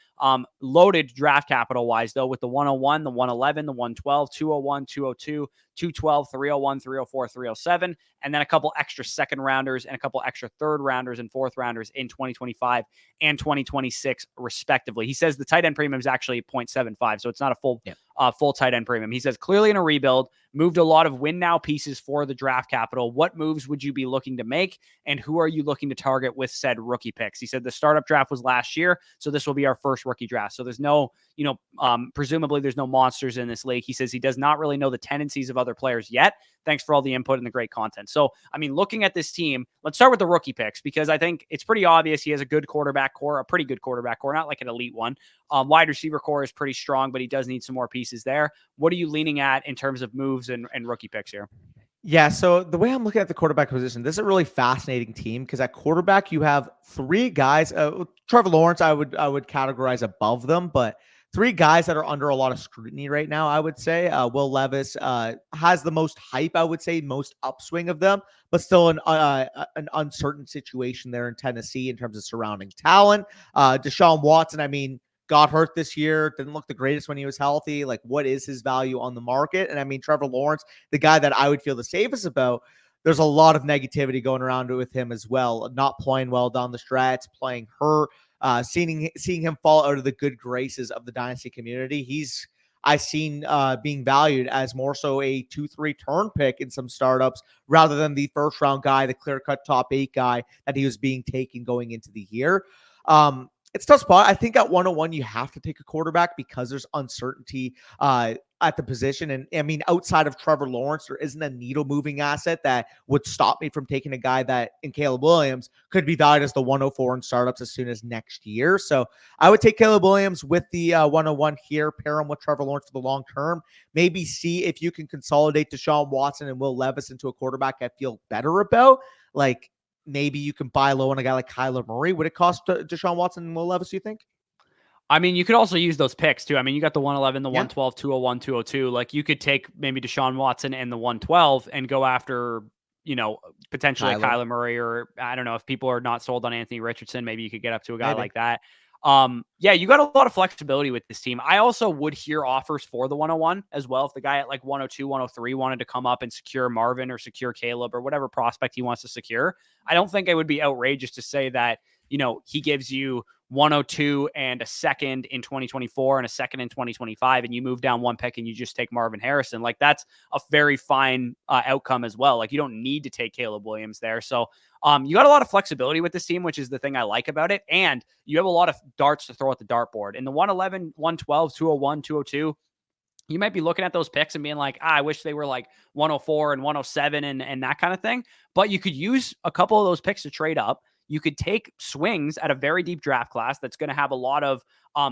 Loaded draft capital-wise, though, with the 101, the 111, the 112, 201, 202, 212, 301, 304, 307, and then a couple extra second rounders and a couple extra third rounders and fourth rounders in 2025 and 2026, respectively. He says the tight end premium is actually 0.75, so it's not a full tight end premium. He says clearly in a rebuild, moved a lot of win now pieces for the draft capital. What moves would you be looking to make, and who are you looking to target with said rookie picks? He said the startup draft was last year, so this will be our first rookie draft. So there's no, presumably there's no monsters in this league. He says he does not really know the tendencies of other players yet. Thanks for all the input and the great content. So, I mean, looking at this team, let's start with the rookie picks, because I think it's pretty obvious he has a good quarterback core, a pretty good quarterback core, not like an elite one. Wide receiver core is pretty strong, but he does need some more pieces there. What are you leaning at in terms of moves and rookie picks here? Yeah, so the way I'm looking at the quarterback position, this is a really fascinating team because at quarterback you have three guys. Trevor Lawrence, I would categorize above them, but three guys that are under a lot of scrutiny right now. I would say Will Levis has the most hype. I would say most upswing of them, but still an uncertain situation there in Tennessee in terms of surrounding talent. Deshaun Watson, I mean, got hurt this year, didn't look the greatest when he was healthy. Like, what is his value on the market? And I mean, Trevor Lawrence, the guy that I would feel the safest about, there's a lot of negativity going around with him as well. Not playing well down the stretch, playing hurt, seeing him fall out of the good graces of the Dynasty community. I've seen being valued as more so a 2-3 turn pick in some startups rather than the first round guy, the clear-cut top 8 guy that he was being taken going into the year. It's a tough spot. I think at 101, you have to take a quarterback because there's uncertainty at the position. And I mean, outside of Trevor Lawrence, there isn't a needle moving asset that would stop me from taking a guy that in Caleb Williams could be valued as the 104 in startups as soon as next year. So I would take Caleb Williams with the 101 here, pair him with Trevor Lawrence for the long term. Maybe see if you can consolidate Deshaun Watson and Will Levis into a quarterback I feel better about. Like, maybe you can buy low on a guy like Kyler Murray. Would it cost Deshaun Watson and Will Levis, do you think? I mean, you could also use those picks too. I mean, you got the 111, the 112, 201, 202. Like, you could take maybe Deshaun Watson and the 112 and go after, potentially Kyler Murray, or I don't know, if people are not sold on Anthony Richardson, maybe you could get up to a guy like that. Yeah, you got a lot of flexibility with this team. I also would hear offers for the 101 as well. If the guy at like 102, 103 wanted to come up and secure Marvin or secure Caleb or whatever prospect he wants to secure, I don't think it would be outrageous to say that, he gives you 102 and a second in 2024 and a second in 2025, and you move down one pick and you just take Marvin Harrison. Like, that's a very fine outcome as well. Like, you don't need to take Caleb Williams there. So you got a lot of flexibility with this team, which is the thing I like about it. And you have a lot of darts to throw at the dartboard. In the 111, 112, 201, 202, you might be looking at those picks and being like, I wish they were like 104 and 107 and that kind of thing. But you could use a couple of those picks to trade up. You could take swings at a very deep draft class that's going to have a lot of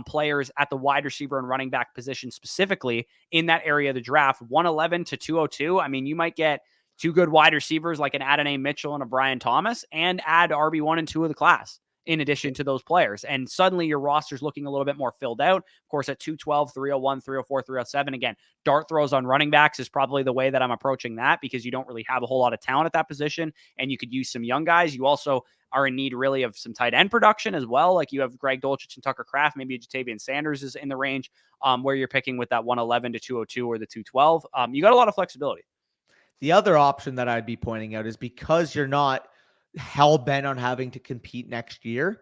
players at the wide receiver and running back position specifically in that area of the draft. 111 to 202. I mean, you might get two good wide receivers like an Adonai Mitchell and a Brian Thomas, and add RB1 and 2 of the class in addition to those players. And suddenly your roster's looking a little bit more filled out. Of course, at 212, 301, 304, 307, again, dart throws on running backs is probably the way that I'm approaching that, because you don't really have a whole lot of talent at that position, and you could use some young guys. You also are in need really of some tight end production as well. Like, you have Greg Dulcich and Tucker Kraft, maybe Jatavian Sanders is in the range where you're picking with that 111 to 202 or the 212. You got a lot of flexibility. The other option that I'd be pointing out is, because you're not hell bent on having to compete next year,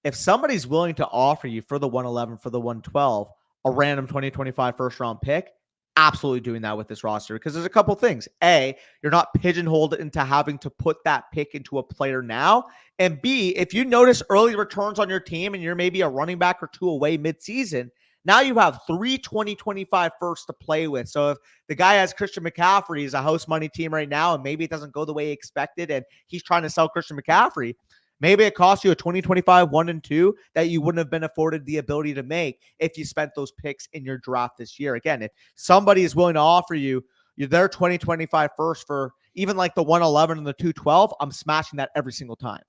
if somebody's willing to offer you for the 111, for the 112, a random 2025 first round pick, absolutely doing that with this roster, because there's a couple things. A, you're not pigeonholed into having to put that pick into a player now. And B, if you notice early returns on your team and you're maybe a running back or two away midseason, now you have 3 2025 firsts to play with. So if the guy has Christian McCaffrey, he's a house money team right now, and maybe it doesn't go the way he expected, and he's trying to sell Christian McCaffrey, maybe it costs you a 2025 1 and 2 that you wouldn't have been afforded the ability to make if you spent those picks in your draft this year. Again, if somebody is willing to offer you their 2025 first for even like the 111 and the 212, I'm smashing that every single time.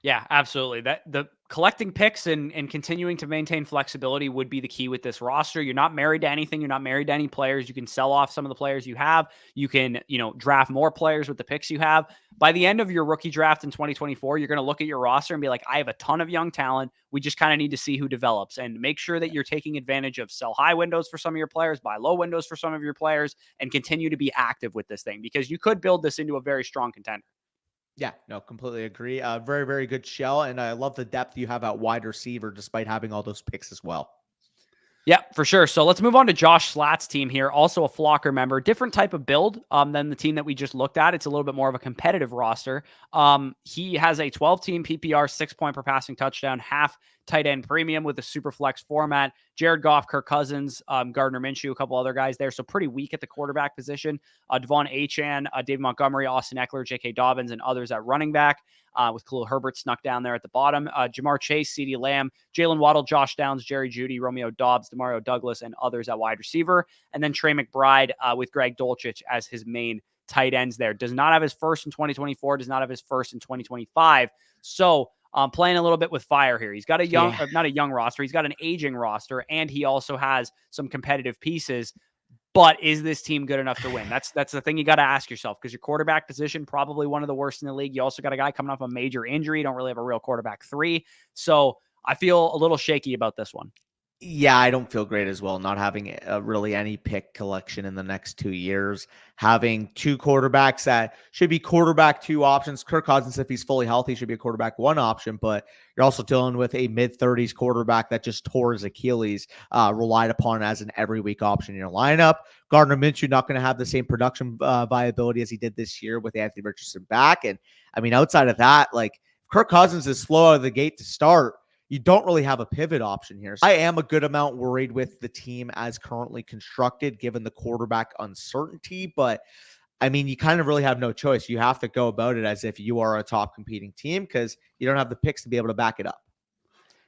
Yeah, absolutely. That the collecting picks and continuing to maintain flexibility would be the key with this roster. You're not married to anything. You're not married to any players. You can sell off some of the players you have. You can, draft more players with the picks you have. By the end of your rookie draft in 2024, you're going to look at your roster and be like, I have a ton of young talent. We just kind of need to see who develops, and make sure that you're taking advantage of sell high windows for some of your players, buy low windows for some of your players, and continue to be active with this thing, because you could build this into a very strong contender. Yeah, no, completely agree. Very, very good shell. And I love the depth you have at wide receiver, despite having all those picks as well. Yeah, for sure. So let's move on to Josh Slatt's team here. Also a Flocker member, different type of build than the team that we just looked at. It's a little bit more of a competitive roster. He has a 12-team PPR, 6 point per passing touchdown, half tight end premium with a super flex format. Jared Goff, Kirk Cousins, Gardner Minshew, a couple other guys there. So pretty weak at the quarterback position. Devon Achane, David Montgomery, Austin Eckler, J.K. Dobbins, and others at running back. With Khalil Herbert snuck down there at the bottom. Jamar Chase, CeeDee Lamb, Jalen Waddle, Josh Downs, Jerry Jeudy, Romeo Doubs, Demario Douglas, and others at wide receiver. And then Trey McBride with Greg Dulcich as his main tight ends there. Does not have his first in 2024, does not have his first in 2025. So playing a little bit with fire here. He's got a young, not a young roster. He's got an aging roster, and he also has some competitive pieces. But is this team good enough to win? That's the thing you got to ask yourself, because your quarterback position, probably one of the worst in the league. You also got a guy coming off a major injury. You don't really have a real quarterback 3. So I feel a little shaky about this one. Yeah, I don't feel great as well. Not having really any pick collection in the next 2 years. Having 2 quarterbacks that should be quarterback 2 options. Kirk Cousins, if he's fully healthy, should be a quarterback 1 option. But you're also dealing with a mid-30s quarterback that just tore his Achilles, relied upon as an every week option in your lineup. Gardner Minshew not going to have the same production viability as he did this year with Anthony Richardson back. And I mean, outside of that, like, Kirk Cousins is slow out of the gate to start, you don't really have a pivot option here. So I am a good amount worried with the team as currently constructed, given the quarterback uncertainty. But I mean, you kind of really have no choice. You have to go about it as if you are a top competing team, because you don't have the picks to be able to back it up.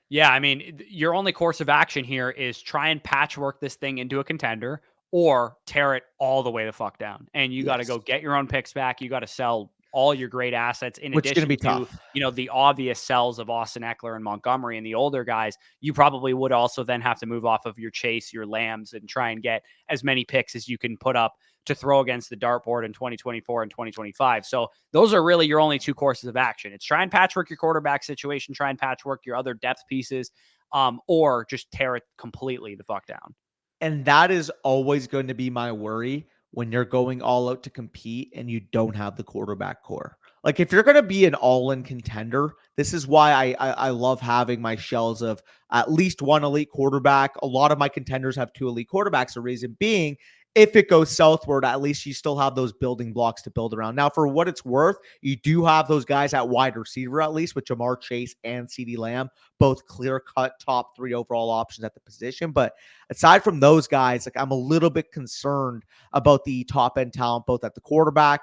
Yeah, I mean, your only course of action here is try and patchwork this thing into a contender, or tear it all the way the fuck down. And you got to go get your own picks back. You got to sell all your great assets in addition to, the obvious sells of Austin Eckler and Montgomery and the older guys. You probably would also then have to move off of your Chase, your Lambs, and try and get as many picks as you can put up to throw against the dartboard in 2024 and 2025. So those are really your only two courses of action. It's try and patchwork your quarterback situation, try and patchwork your other depth pieces, or just tear it completely the fuck down. And that is always going to be my worry when you're going all out to compete and you don't have the quarterback core. Like if you're going to be an all-in contender, this is why I love having my shells of at least one elite quarterback. A lot of my contenders have two elite quarterbacks. The reason being, if it goes southward, at least you still have those building blocks to build around. Now, for what it's worth, you do have those guys at wide receiver, at least with Jamar Chase and CeeDee Lamb, both clear-cut top 3 overall options at the position. But aside from those guys, like I'm a little bit concerned about the top-end talent, both at the quarterback,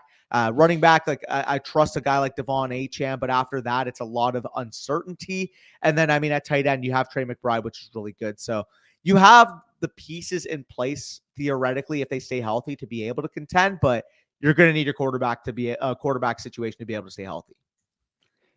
running back. Like I trust a guy like Devon Achane, but after that, it's a lot of uncertainty. And then, I mean, at tight end, you have Trey McBride, which is really good. So you have the pieces in place theoretically, if they stay healthy, to be able to contend, but you're going to need your quarterback to be a quarterback situation to be able to stay healthy.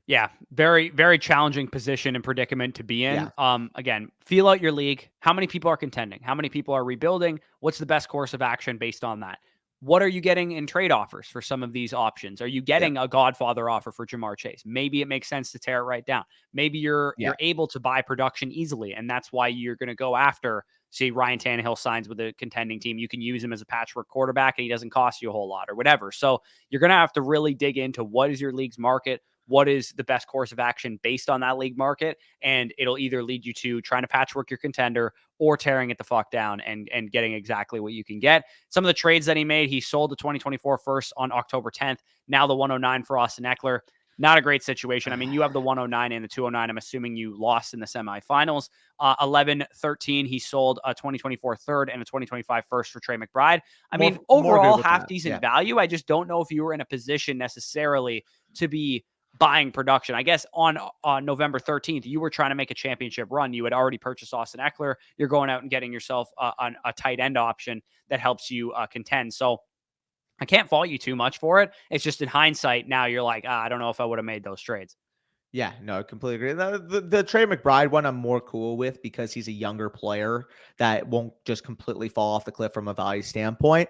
Yeah, very, very challenging position and predicament to be in. Yeah. Again, feel out your league. How many people are contending? How many people are rebuilding? What's the best course of action based on that? What are you getting in trade offers for some of these options? Are you getting a Godfather offer for Jamar Chase? Maybe it makes sense to tear it right down. Maybe you're able to buy production easily, and that's why you're going to go after. See, Ryan Tannehill signs with a contending team. You can use him as a patchwork quarterback, and he doesn't cost you a whole lot or whatever. So you're going to have to really dig into what is your league's market, what is the best course of action based on that league market, and it'll either lead you to trying to patchwork your contender or tearing it the fuck down and getting exactly what you can get. Some of the trades that he made, he sold the 2024 first on October 10th. Now the 109 for Austin Eckler. Not a great situation. I mean, you have the 109 and the 209. I'm assuming you lost in the semifinals. 11-13, he sold a 2024 third and a 2025 first for Trey McBride. I mean, overall, half decent value. I just don't know if you were in a position necessarily to be buying production. I guess on November 13th, you were trying to make a championship run. You had already purchased Austin Eckler. You're going out and getting yourself a tight end option that helps you contend. So I can't fault you too much for it. It's just in hindsight, now you're like, I don't know if I would have made those trades. Yeah, no, I completely agree. The Trey McBride one I'm more cool with because he's a younger player that won't just completely fall off the cliff from a value standpoint.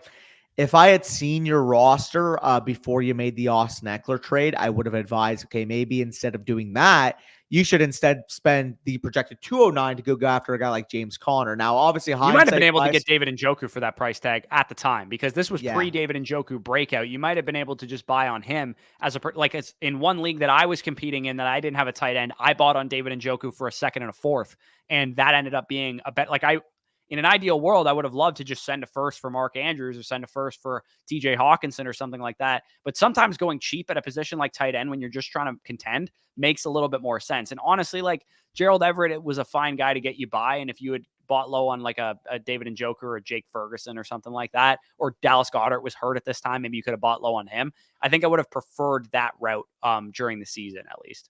If I had seen your roster before you made the Austin Eckler trade, I would have advised, okay, maybe instead of doing that, you should instead spend the projected 209 to go after a guy like James Conner. Now, obviously, you might have been able to get David Njoku for that price tag at the time because this was pre-David Njoku breakout. You might have been able to just buy on him as it's in one league that I was competing in that I didn't have a tight end. I bought on David Njoku for a second and a fourth, and that ended up being a bet. In an ideal world, I would have loved to just send a first for Mark Andrews or send a first for TJ Hawkinson or something like that. But sometimes going cheap at a position like tight end when you're just trying to contend makes a little bit more sense. And honestly, like Gerald Everett, it was a fine guy to get you by. And if you had bought low on like a David Njoku or a Jake Ferguson or something like that, or Dallas Goedert was hurt at this time, maybe you could have bought low on him. I think I would have preferred that route during the season at least.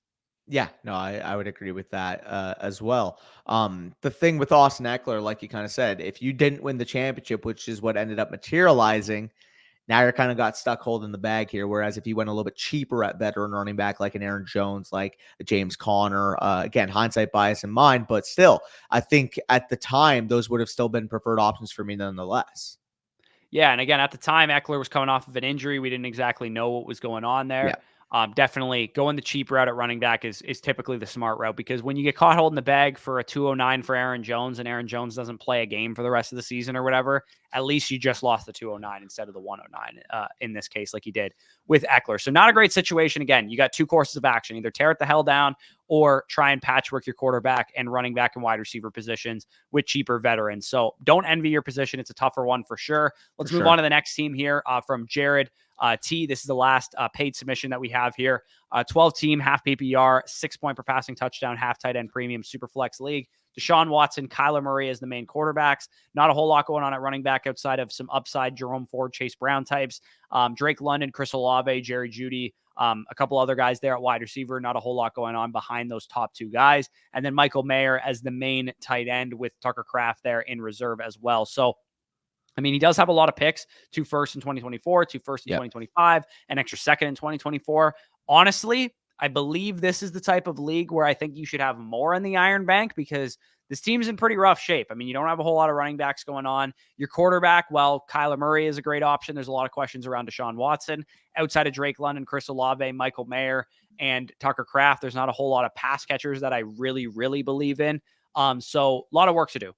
Yeah, no, I would agree with that as well. The thing with Austin Eckler, like you kind of said, if you didn't win the championship, which is what ended up materializing, now you're kind of got stuck holding the bag here. Whereas if you went a little bit cheaper at veteran running back, like an Aaron Jones, like a James Conner, again, hindsight bias in mind, but still, I think at the time, those would have still been preferred options for me nonetheless. Yeah, and again, at the time, Eckler was coming off of an injury. We didn't exactly know what was going on there. Yeah. Definitely going the cheap route at running back is typically the smart route because when you get caught holding the bag for a 209 for Aaron Jones and Aaron Jones doesn't play a game for the rest of the season or whatever, at least you just lost the 209 instead of the 109 in this case, like you did with Eckler. So not a great situation. Again, you got two courses of action, either tear it the hell down or try and patchwork your quarterback and running back and wide receiver positions with cheaper veterans. So don't envy your position. It's a tougher one for sure. Let's move on to the next team here from Jared T. This is the last paid submission that we have here. 12 team, half PPR, 6 point per passing touchdown, half tight end premium, super flex league. Deshaun Watson, Kyler Murray as the main quarterbacks. Not a whole lot going on at running back outside of some upside Jerome Ford, Chase Brown types. Drake London, Chris Olave, Jerry Jeudy, a couple other guys there at wide receiver. Not a whole lot going on behind those top two guys. And then Michael Mayer as the main tight end with Tucker Kraft there in reserve as well. So, I mean, he does have a lot of picks, 2 firsts in 2024, 2 firsts in 2025, an extra second in 2024. Honestly, I believe this is the type of league where I think you should have more in the Iron Bank because this team's in pretty rough shape. I mean, you don't have a whole lot of running backs going on. Your quarterback, well, Kyler Murray is a great option. There's a lot of questions around Deshaun Watson. Outside of Drake London, Chris Olave, Michael Mayer, and Tucker Kraft, there's not a whole lot of pass catchers that I really, really believe in. So a lot of work to do.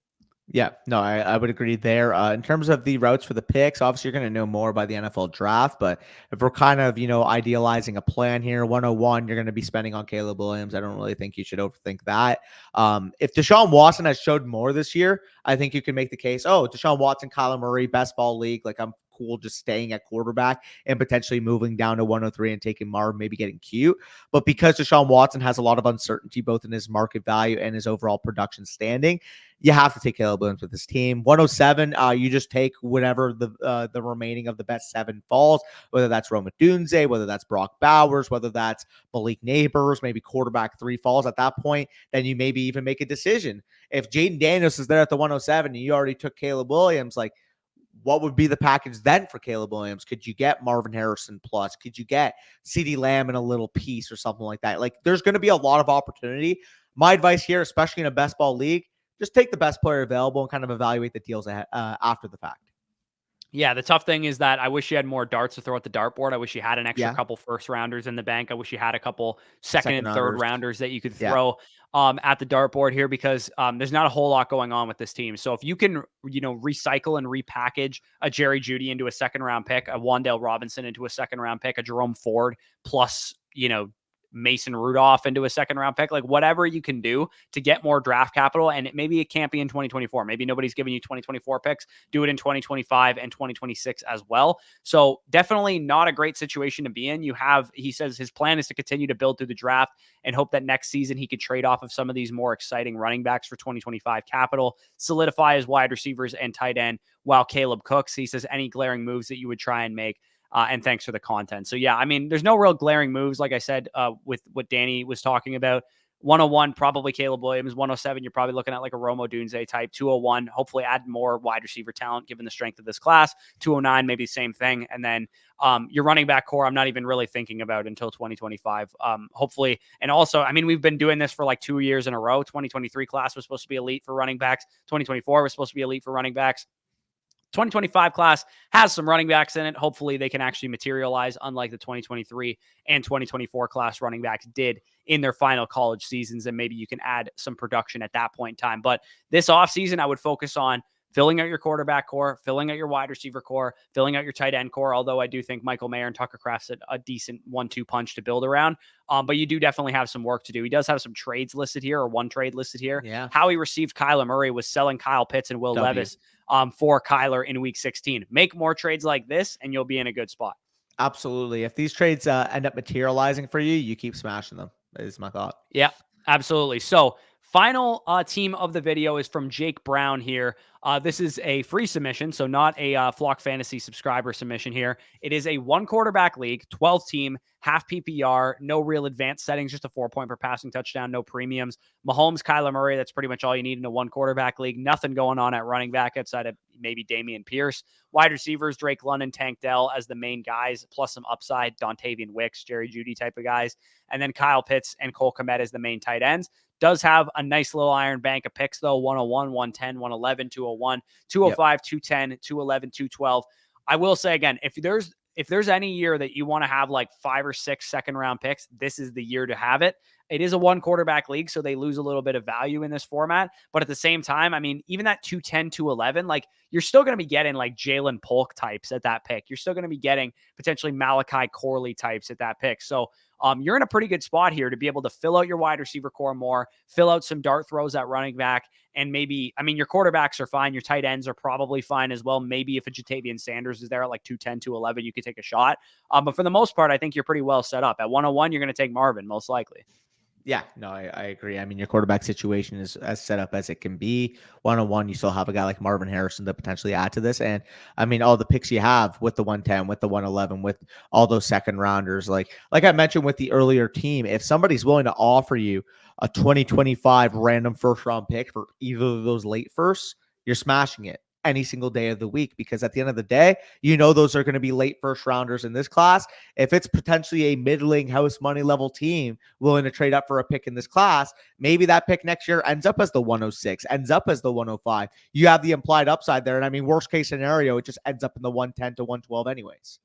Yeah, no, I would agree there. In terms of the routes for the picks, obviously you're going to know more by the NFL draft, but if we're kind of, idealizing a plan here, 101, you're going to be spending on Caleb Williams. I don't really think you should overthink that. If Deshaun Watson has showed more this year, I think you can make the case, Deshaun Watson, Kyler Murray, best ball league. Like, I'm cool just staying at quarterback and potentially moving down to 103 and taking Marv, maybe getting cute. But because Deshaun Watson has a lot of uncertainty, both in his market value and his overall production standing, you have to take Caleb Williams with this team. 107, you just take whatever the remaining of the best 7 falls, whether that's Roma Dunze, whether that's Brock Bowers, whether that's Malik Neighbors, maybe quarterback 3 falls at that point, then you maybe even make a decision. If Jaden Daniels is there at the 107 and you already took Caleb Williams, like, what would be the package then for Caleb Williams? Could you get Marvin Harrison plus? Could you get CeeDee Lamb in a little piece or something like that? Like, there's going to be a lot of opportunity. My advice here, especially in a best ball league, just take the best player available and kind of evaluate the deals after the fact. Yeah, the tough thing is that I wish you had more darts to throw at the dartboard. I wish you had an extra couple first rounders in the bank. I wish you had a couple second and third rounders that you could throw at the dartboard here, because there's not a whole lot going on with this team. So if you can, recycle and repackage a Jerry Jeudy into a second round pick, a Wan'Dale Robinson into a second round pick, a Jerome Ford plus, Mason Rudolph into a second round pick, like whatever you can do to get more draft capital. And maybe it can't be in 2024. Maybe nobody's giving you 2024 picks. Do it in 2025 and 2026 as well. So definitely not a great situation to be in. He says his plan is to continue to build through the draft and hope that next season he could trade off of some of these more exciting running backs for 2025 capital, solidify his wide receivers and tight end while Caleb cooks. He says any glaring moves that you would try and make. And thanks for the content. So yeah, I mean, there's no real glaring moves. Like I said, with what Danny was talking about, 101, probably Caleb Williams. 107, you're probably looking at like a Romo Dunze type. 201, hopefully add more wide receiver talent given the strength of this class. 209, maybe same thing. And then your running back core, I'm not even really thinking about until 2025. Hopefully. And also, I mean, we've been doing this for like 2 years in a row. 2023 class was supposed to be elite for running backs. 2024 was supposed to be elite for running backs. 2025 class has some running backs in it. Hopefully they can actually materialize, unlike the 2023 and 2024 class running backs did in their final college seasons. And maybe you can add some production at that point in time. But this offseason, I would focus on filling out your quarterback core, filling out your wide receiver core, filling out your tight end core. Although I do think Michael Mayer and Tucker Kraft's a decent 1-2 punch to build around. But you do definitely have some work to do. He does have some trades listed here, or one trade listed here. Yeah. How he received Kyler Murray was selling Kyle Pitts and Will Levis for Kyler in week 16. Make more trades like this and you'll be in a good spot. Absolutely. If these trades end up materializing for you, you keep smashing them, is my thought. Yeah, absolutely. So final team of the video is from Jake Brown here. This is a free submission, so not a Flock Fantasy subscriber submission here. It is a 1 quarterback league, 12 team, half PPR, no real advanced settings, just a 4-point per passing touchdown, no premiums. Mahomes, Kyler Murray, that's pretty much all you need in a 1 quarterback league. Nothing going on at running back outside of maybe Damian Pierce. Wide receivers, Drake London, Tank Dell as the main guys, plus some upside, Dontavian Wicks, Jerry Jeudy type of guys. And then Kyle Pitts and Cole Kmet as the main tight ends. Does have a nice little iron bank of picks, though. 101, 110, 111, 201, 205, 210, 211, 212. I will say again, if there's any year that you want to have like 5 or 6 second round picks, this is the year to have it. It is a 1 quarterback league, so they lose a little bit of value in this format. But at the same time, I mean, even that 210, 211, like you're still going to be getting like Jalen Polk types at that pick. You're still going to be getting potentially Malachi Corley types at that pick. So you're in a pretty good spot here to be able to fill out your wide receiver core more, fill out some dart throws at running back, and maybe, I mean, your quarterbacks are fine. Your tight ends are probably fine as well. Maybe if a Jatavian Sanders is there at like 210, 211, you could take a shot. But for the most part, I think you're pretty well set up. At 101, you're going to take Marvin, most likely. Yeah, no, I agree. I mean, your quarterback situation is as set up as it can be. 101, you still have a guy like Marvin Harrison to potentially add to this. And I mean, all the picks you have with the 110, with the 111, with all those second rounders, like I mentioned with the earlier team, if somebody's willing to offer you a 2025 random first round pick for either of those late firsts, you're smashing it. any single day of the week, because at the end of the day, those are going to be late first rounders in this class. If it's potentially a middling house money level team willing to trade up for a pick in this class, maybe that pick next year ends up as the 106, ends up as the 105. You have the implied upside there. And I mean, worst case scenario, it just ends up in the 110 to 112 anyways.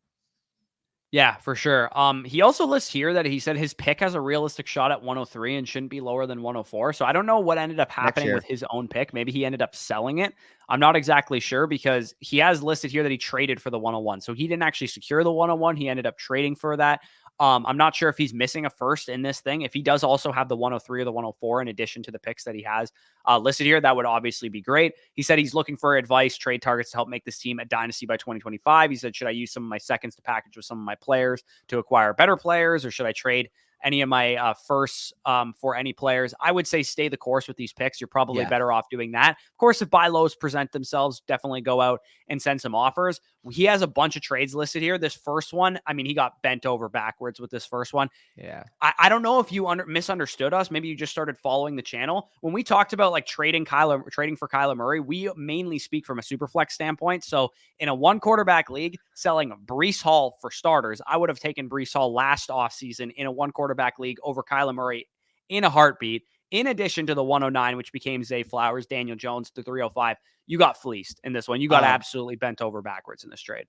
Yeah, for sure. He also lists here that he said his pick has a realistic shot at 103 and shouldn't be lower than 104. So I don't know what ended up happening with his own pick. Maybe he ended up selling it. I'm not exactly sure, because he has listed here that he traded for the 101. So he didn't actually secure the 101. He ended up trading for that. I'm not sure if he's missing a first in this thing. If he does also have the 103 or the 104 in addition to the picks that he has listed here, that would obviously be great. He said he's looking for advice, trade targets to help make this team a dynasty by 2025. He said, should I use some of my seconds to package with some of my players to acquire better players, or should I trade any of my firsts for any players? I would say stay the course with these picks. You're probably better off doing that. Of course, if buy lows present themselves, definitely go out and send some offers. He has a bunch of trades listed here. This first one, I mean, he got bent over backwards with this first one. Yeah. I don't know if you misunderstood us. Maybe you just started following the channel. When we talked about like trading for Kyler Murray, we mainly speak from a super flex standpoint. So in a one quarterback league, selling Breece Hall for starters, I would have taken Breece Hall last offseason in a one quarterback league over Kyler Murray in a heartbeat. In addition to the 109, which became Zay Flowers, Daniel Jones, the 305, you got fleeced in this one. You got absolutely bent over backwards in this trade.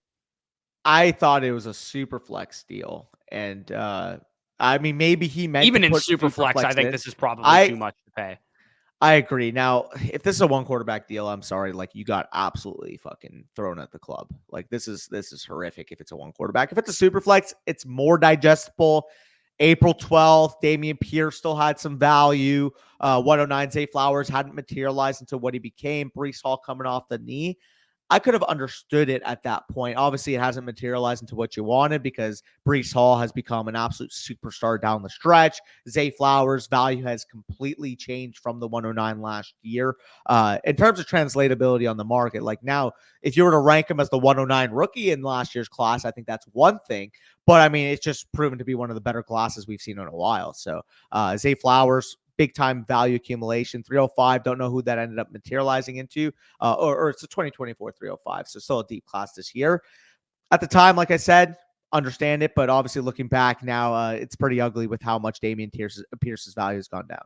I thought it was a super flex deal. And I mean, maybe he meant even in super flex, I think this is probably too much to pay. I agree. Now, if this is a one quarterback deal, I'm sorry, like you got absolutely fucking thrown at the club. Like this is horrific if it's a one quarterback. If it's a super flex, it's more digestible. April 12th, Dameon Pierce still had some value. 109, Zay Flowers hadn't materialized into what he became. Breece Hall coming off the knee. I could have understood it at that point. Obviously, it hasn't materialized into what you wanted because Breece Hall has become an absolute superstar down the stretch. Zay Flowers' value has completely changed from the 109 last year. In terms of translatability on the market, like now, if you were to rank him as the 109 rookie in last year's class, I think that's one thing. But, I mean, it's just proven to be one of the better classes we've seen in a while. So, Zay Flowers, big-time value accumulation, 305. Don't know who that ended up materializing into, or it's a 2024 305, so still a deep class this year. At the time, like I said, understand it, but obviously looking back now, it's pretty ugly with how much Dameon Pierce's value has gone down.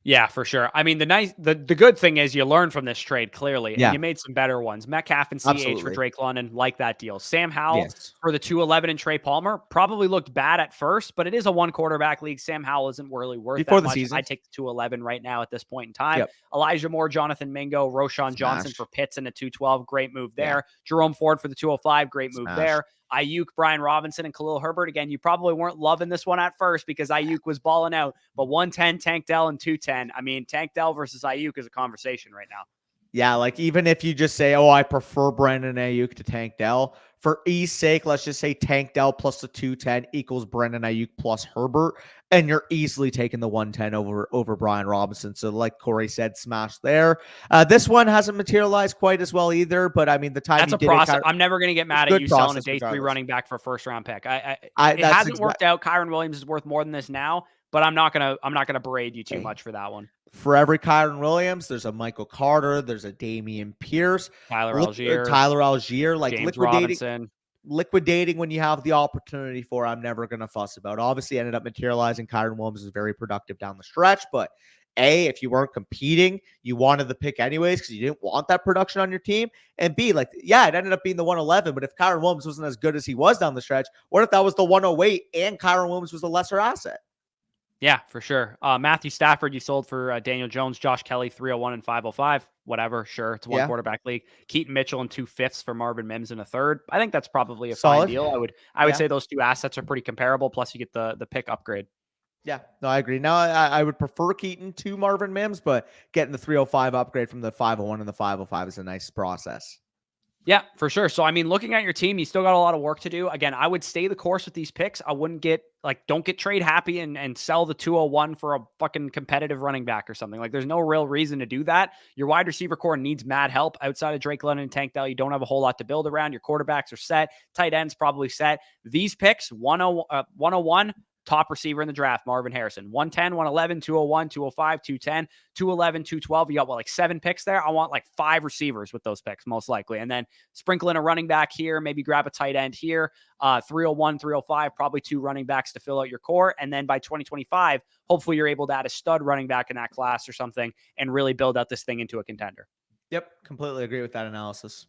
Yeah, for sure. I mean, the good thing is you learned from this trade clearly, and you made some better ones. Metcalf and CH for Drake London, like that deal. Sam Howell for the 211 and Trey Palmer probably looked bad at first, but it is a one quarterback league. Sam Howell isn't really worth before that the much. season. I take the 211 right now at this point in time. Elijah Moore, Jonathan Mingo, Roshan Johnson for Pitts in the 212. Great move there. Jerome Ford for the 205. Great move there. Ayuk, Brian Robinson, and Khalil Herbert. Again, you probably weren't loving this one at first because Ayuk was balling out, but 110, Tank Dell, and 210. I mean, Tank Dell versus Ayuk is a conversation right now. Yeah, like even if you just say, oh, I prefer Brandon Ayuk to Tank Dell, for ease sake, let's just say Tank Dell plus the 210 equals Brandon Ayuk plus Herbert, and you're easily taking the 110 over Brian Robinson. So like Corey said, smash there. This one hasn't materialized quite as well either, but I mean, the time that's a process. I'm never going to get mad at you selling a day 3 running back for a first round pick. It hasn't worked out. Kyron Williams is worth more than this now, but I'm not gonna berate you too much for that one. For every Kyron Williams, there's a Michael Carter, there's a Dameon Pierce, Tyler Algier, like James Robinson. Liquidating when you have the opportunity for, I'm never going to fuss about. Obviously ended up materializing. Kyron Williams is very productive down the stretch, but A, if you weren't competing, you wanted the pick anyways because you didn't want that production on your team. And B, like, yeah, it ended up being the 111, but if Kyron Williams wasn't as good as he was down the stretch, what if that was the 108 and Kyron Williams was a lesser asset? Yeah, for sure. Matthew Stafford, you sold for Daniel Jones, Josh Kelly, 301 and 505. Whatever, sure. It's one quarterback league. Keaton Mitchell and 2/5 for Marvin Mims in a third. I think that's probably a fine deal. I would say those two assets are pretty comparable. Plus, you get the pick upgrade. Yeah, no, I agree. Now, I would prefer Keaton to Marvin Mims, but getting the 305 upgrade from the 501 and the 505 is a nice process. Yeah, for sure. So, I mean, looking at your team, you still got a lot of work to do. Again, I would stay the course with these picks. I wouldn't don't get trade happy and sell the 201 for a fucking competitive running back or something. Like, there's no real reason to do that. Your wide receiver core needs mad help outside of Drake London and Tank Dell. You don't have a whole lot to build around. Your quarterbacks are set. Tight ends probably set. These picks, 101, top receiver in the draft, Marvin Harrison. 110, 111, 201, 205, 210, 211, 212. You got what, like 7 picks there? I want like 5 receivers with those picks, most likely. And then sprinkle in a running back here, maybe grab a tight end here. 301, 305, probably 2 running backs to fill out your core. And then by 2025, hopefully you're able to add a stud running back in that class or something and really build out this thing into a contender. Yep, completely agree with that analysis.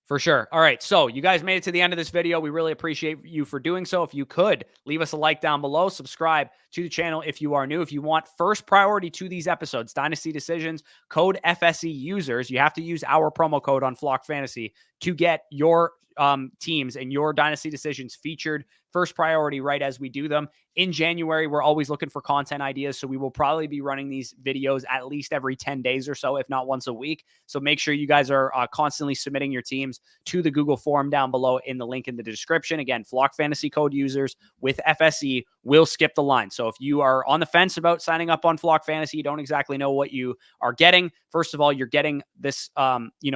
For sure. All right. So you guys made it to the end of this video. We really appreciate you for doing so. If you could leave us a like down below, subscribe to the channel if you are new. If you want first priority to these episodes, Dynasty Decisions, code FSE users, you have to use our promo code on Flock Fantasy to get your teams and your Dynasty Decisions featured first priority right as we do them. In January, we're always looking for content ideas, so we will probably be running these videos at least every 10 days or so, if not once a week. So make sure you guys are constantly submitting your teams to the Google form down below in the link in the description. Again, Flock Fantasy code users with FSE will skip the line. So if you are on the fence about signing up on Flock Fantasy, you don't exactly know what you are getting. First of all, you're getting this,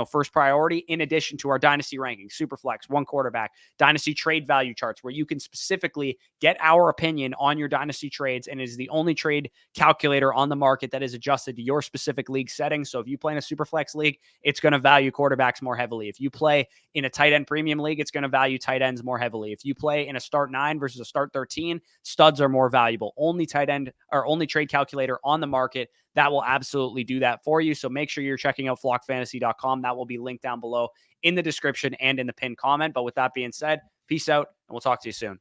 first priority in addition to our Dynasty rankings, Superflex, one quarterback, Dynasty trade value charts, where you can specifically get our opinion on your Dynasty trades, and it is the only trade calculator on the market that is adjusted to your specific league settings. So if you play in a Superflex league, it's going to value quarterbacks more heavily. If you play in a tight end premium league, it's going to value tight ends more heavily. If you play in a start 9 versus a start 13, studs are more valuable. Only tight end or only trade calculator on the market that will absolutely do that for you. So make sure you're checking out flockfantasy.com. That will be linked down below in the description and in the pinned comment. But with that being said, peace out, and we'll talk to you soon.